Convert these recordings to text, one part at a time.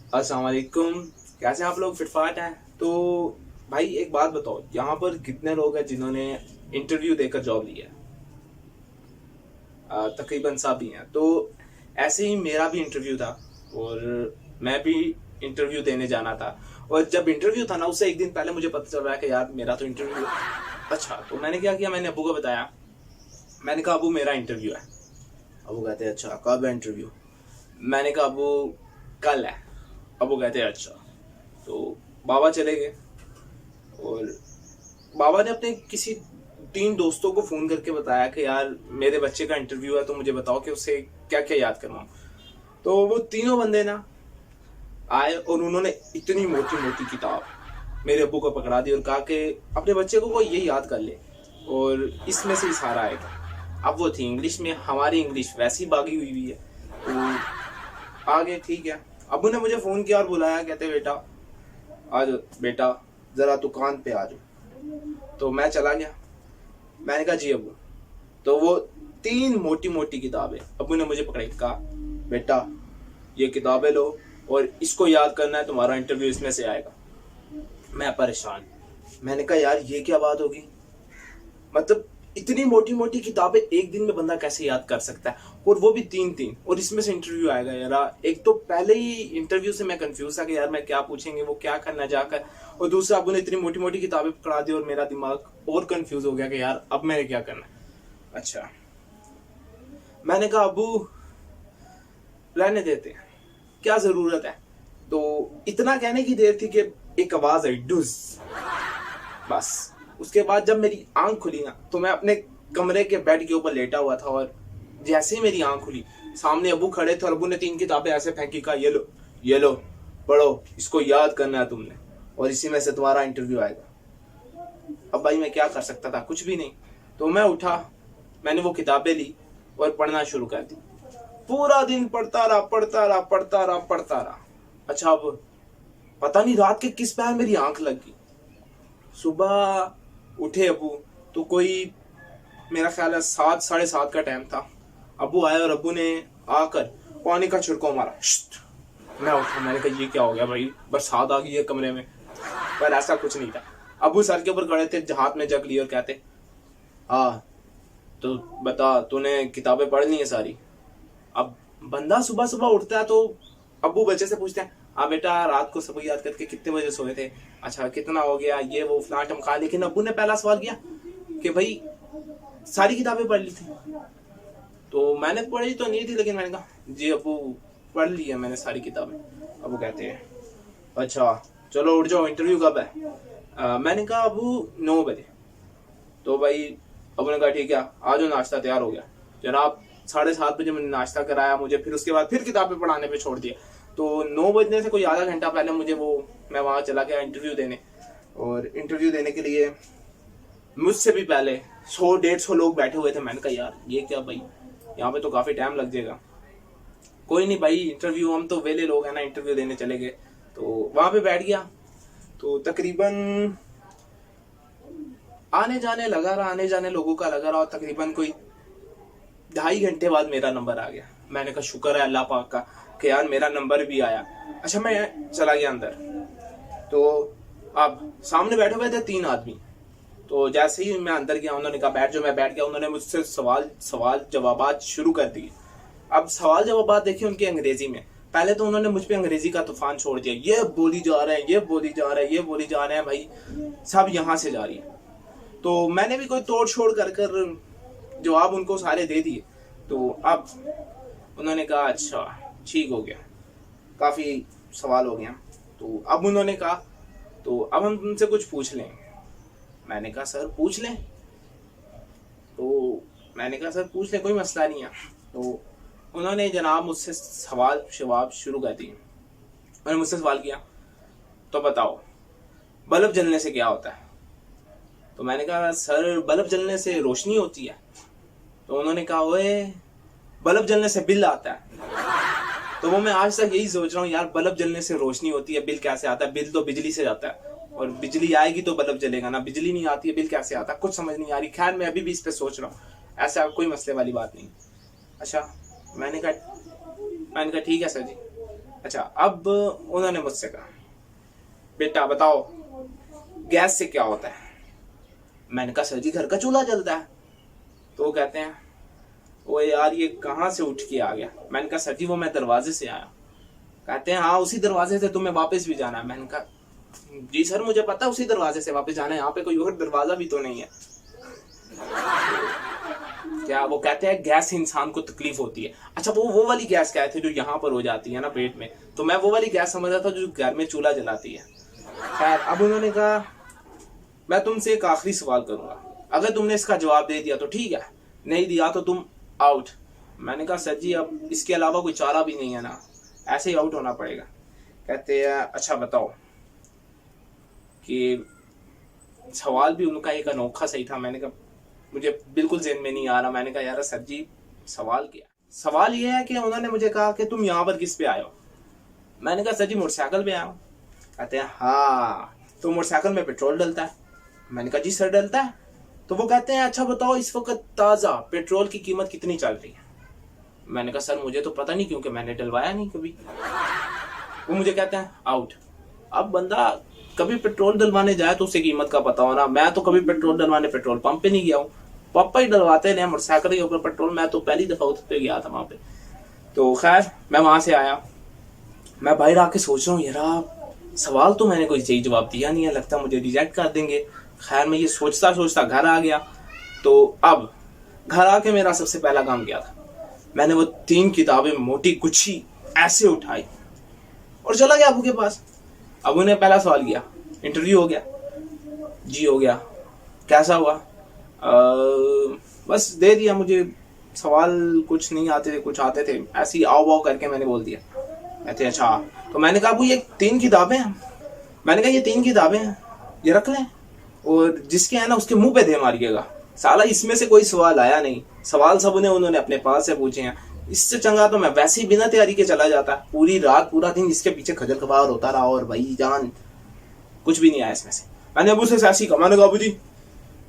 अस्सलाम वालेकुम। कैसे हैं आप लोग? फिटफाट हैं? तो भाई एक बात बताओ, यहाँ पर कितने लोग हैं जिन्होंने इंटरव्यू देकर जॉब लिया है? तकरीबन सब ही हैं। तो ऐसे ही मेरा भी इंटरव्यू था और मैं भी इंटरव्यू देने जाना था। और जब इंटरव्यू था ना, उससे एक दिन पहले मुझे पता चल रहा है कि यार मेरा तो इंटरव्यू है। अच्छा, तो मैंने क्या किया, मैंने अबू को बताया। मैंने कहा अबू मेरा इंटरव्यू है। अबू कहते हैं अच्छा कब है इंटरव्यू? मैंने कहा अबू कल है। अबू कहते हैं अच्छा। तो बाबा चले गए और बाबा ने अपने किसी 3 दोस्तों को फोन करके बताया कि यार मेरे बच्चे का इंटरव्यू है, तो मुझे बताओ कि उससे क्या क्या याद करवाऊं। तो वो तीनों बंदे ना आए और उन्होंने इतनी मोटी मोटी किताब मेरे अब्बू को पकड़ा दी और कहा कि अपने बच्चे को ये याद कर ले और इसमें से इशारा आएगा। अब वो थी इंग्लिश में, हमारी इंग्लिश वैसी बागी हुई है। तो आगे ठीक है। अब्बू ने मुझे फोन किया और बुलाया, कहते बेटा आ जाओ, बेटा जरा दुकान पे आ जाओ। तो मैं चला गया। मैंने कहा जी अब्बू। तो वो 3 मोटी मोटी किताबें अब्बू ने मुझे पकड़ाई, कहा बेटा ये किताबें लो और इसको याद करना है, तुम्हारा इंटरव्यू इसमें से आएगा। मैं परेशान। मैंने कहा यार ये क्या बात होगी, मतलब इतनी मोटी मोटी किताबें एक दिन में बंदा कैसे याद कर सकता है, और वो भी 3 3, और इसमें से इंटरव्यू आएगा। यार एक तो पहले ही इंटरव्यू से मैं कंफ्यूज था कि यार मैं क्या पूछेंगे, वो क्या करना जाकर, और दूसरा अबू ने इतनी मोटी मोटी किताबें पकड़ा दी और मेरा दिमाग और कंफ्यूज हो गया कि यार अब मैंने क्या करना है। अच्छा, मैंने कहा अबू रहने देते हैं, क्या जरूरत है। तो इतना कहने की देर थी कि एक आवाज आई, डुज। बस उसके बाद जब मेरी आंख खुली ना, तो मैं अपने कमरे के बेड के ऊपर लेटा हुआ था और जैसे ही मेरी आंख खुली, सामने अबू खड़े थे और अबू ने 3 किताबें ऐसे फेंकी, कहा ये लो, ये लो, पढ़ो, इसको याद करना है तुमने और इसी में से तुम्हारा इंटरव्यू आएगा। अब भाई मैं क्या कर सकता था, कुछ भी नहीं। तो मैं उठा, मैंने वो किताबें ली और पढ़ना शुरू कर दी। पूरा दिन पढ़ता रहा, पढ़ता रहा, पढ़ता रहा, पढ़ता रहा। अच्छा, अब पता नहीं रात के किस पैर मेरी आंख लग गई। सुबह उठे अबू, तो कोई मेरा ख्याल है 7 साढ़े 7 का टाइम था। अबू आए और अबू ने आकर पानी का छिड़काव मारा। मैं उठा, मैंने कहा ये क्या हो गया भाई, बरसात आ गई है कमरे में। पर ऐसा कुछ नहीं था। अबू सर के ऊपर खड़े थे, हाथ में जग लिए और कहते हाँ तो बता तूने किताबें पढ़ ली है सारी। अब बंदा सुबह सुबह उठता है तो अबू बच्चे से पूछते हैं हाँ बेटा रात को सब याद करके कितने बजे सोए थे, अच्छा कितना हो गया, ये वो फलां टमका। लेकिन अबू ने पहला सवाल किया कि भाई सारी किताबें पढ़ ली थी। तो मैंने पढ़ी तो नहीं थी, लेकिन मैंने कहा जी अबू पढ़ ली है मैंने सारी किताबें। अबू कहते हैं अच्छा चलो उठ जाओ, इंटरव्यू कब है? मैंने कहा अबू 9 बजे। तो भाई अबू ने कहा ठीक है आ जाओ, नाश्ता तैयार हो गया। जनाब 7:30 बजे मैंने नाश्ता कराया मुझे, फिर उसके बाद फिर किताबें पढ़ाने पे छोड़ दिया। तो 9 बजने से कोई आधा घंटा पहले मैं वहाँ चला गया इंटरव्यू देने। और इंटरव्यू देने के लिए मुझसे भी पहले 100 150 लोग बैठे हुए थे। मैंने कहा यार ये क्या भाई, यहाँ पे तो काफी टाइम लग जाएगा। कोई नहीं भाई, इंटरव्यू, हम तो वेले लोग हैं ना, इंटरव्यू देने चले गए। तो वहां पे बैठ गया। तो तकरीबन आने जाने लोगों का लगा रहा, और तकरीबन कोई 2.5 घंटे बाद मेरा नंबर आ गया। मैंने कहा शुक्र है अल्लाह पाक का कि यार मेरा नंबर भी आया। अच्छा, मैं चला गया अंदर। तो अब सामने बैठे हुए थे 3 आदमी। तो जैसे ही मैं अंदर गया, उन्होंने कहा बैठ जाओ, मैं बैठ गया। उन्होंने मुझसे सवाल जवाबात शुरू कर दिए। अब सवाल जवाबात देखिए उनकी अंग्रेजी में। पहले तो उन्होंने मुझ पे अंग्रेजी का तूफान छोड़ दिया, ये बोली जा रहे हैं, ये बोली जा रहे हैं, ये बोली जा रहे हैं, भाई सब यहाँ से जा रही है। तो मैंने भी कोई तोड़ छोड़ कर जवाब उनको सारे दे दिए। तो अब उन्होंने कहा अच्छा ठीक हो गया, काफी सवाल हो गया। तो अब उन्होंने कहा तो अब हम तुमसे कुछ पूछ लें। मैंने कहा सर पूछ लें। तो मैंने कहा सर पूछ लें, कोई मसला नहीं है। तो उन्होंने जनाब मुझसे सवाल जवाब शुरू कर दिए। उन्होंने मुझसे सवाल किया तो बताओ बल्ब जलने से क्या होता है? तो मैंने कहा सर बल्ब जलने से रोशनी होती है। तो उन्होंने कहा ओए बल्ब जलने से बिल आता है। तो वो मैं आज तक यही सोच रहा हूँ यार, बल्ब जलने से रोशनी होती है, बिल कैसे आता है? बिल तो बिजली से जाता है, और बिजली आएगी तो बल्ब जलेगा ना, बिजली नहीं आती है बिल कैसे आता है? कुछ समझ नहीं आ रही। खैर मैं अभी भी इस पे सोच रहा हूँ, ऐसा कोई मसले वाली बात नहीं। अच्छा, मैंने कहा ठीक है सर जी। अच्छा, अब उन्होंने मुझसे कहा, बेटा बताओ गैस से क्या होता है? मैंने कहा सर जी घर का चूल्हा जलता है। तो वो कहते हैं, वो यार ये कहाँ से उठ के आ गया? मैंने कहा सर जी वो मैं दरवाजे से आया। कहते हैं हाँ उसी दरवाजे से तुम्हें वापस भी जाना है। मैंने कहा जी सर मुझे पता है उसी दरवाजे से वापस जाना है, यहाँ पे कोई और दरवाजा भी तो नहीं है। क्या? वो कहते हैं गैस से इंसान को तकलीफ होती है। अच्छा, वो वाली गैस क्या थी जो यहाँ पर हो जाती है ना पेट में, तो मैं वो वाली गैस समझ रहा था जो घर में चूल्हा जलाती है। खैर, अब उन्होंने कहा मैं तुमसे एक आखिरी सवाल करूंगा, अगर तुमने इसका जवाब दे दिया तो ठीक है, नहीं दिया तो तुम आउट। मैंने कहा सर जी अब इसके अलावा कोई चारा भी नहीं है ना, ऐसे ही आउट होना पड़ेगा। कहते हैं अच्छा बताओ, कि सवाल भी उनका एक अनोखा सही था। मैंने कहा मुझे बिल्कुल ज़हन में नहीं आ रहा। मैंने कहा यार सर जी सवाल क्या? सवाल ये है कि उन्होंने मुझे कहा कि तुम यहाँ पर किस पे आए हो? मैंने कहा सर जी मोटरसाइकिल पे आया हूँ। कहते हैं हाँ तो मोटरसाइकिल में पेट्रोल डलता है? मैंने कहा जी सर डलता है। तो वो कहते हैं अच्छा बताओ इस वक्त ताज़ा पेट्रोल की कीमत कितनी चल रही है? मैंने कहा सर मुझे तो पता नहीं क्योंकि मैंने डलवाया नहीं कभी। वो मुझे कहते हैं आउट। अब बंदा कभी पेट्रोल डलवाने जाए तो उसे कीमत का पता होना। मैं तो कभी पेट्रोल डलवाने पेट्रोल पंप पे नहीं गया हूँ, पापा ही डलवाते हैं मोटरसाइकिल के ऊपर पेट्रोल। मैं तो पहली दफा उस पे गया था वहां पे। तो खैर मैं वहां से आया, मैं बाहर आके सोच रहा हूँ यार सवाल तो मैंने कोई सही जवाब दिया नहीं है, लगता मुझे रिजेक्ट कर देंगे। खैर मैं ये सोचता सोचता घर आ गया। तो अब घर आके मेरा सबसे पहला काम क्या था, मैंने वो 3 किताबें मोटी गुच्छी ऐसे उठाई और चला गया अबू के पास। अबू ने पहला सवाल किया, इंटरव्यू हो गया? जी हो गया। कैसा हुआ? बस दे दिया, मुझे सवाल कुछ नहीं आते थे, कुछ आते थे, ऐसे ही आओ वाओ करके मैंने बोल दिया। कहते अच्छा। तो मैंने कहा अबू ये 3 किताबें हैं। मैंने कहा ये 3 किताबें हैं, ये रख लें और जिसके है ना उसके मुंह पे दे मारिएगा। साला इसमें से कोई सवाल आया नहीं, सवाल सब उन्होंने अपने पास से पूछे हैं। इससे चंगा तो मैं वैसे ही बिना तैयारी के चला जाता, पूरी रात पूरा दिन इसके पीछे खजल खबार होता रहा और भाई जान कुछ भी नहीं आया इसमें से। मैंने अबू से ऐसी कहा, मैंने कहा अबू जी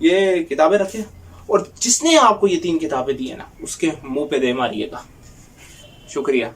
ये किताबें रखिए और जिसने आपको ये 3 किताबें दी है ना उसके मुंह पे दे मारिएगा। शुक्रिया।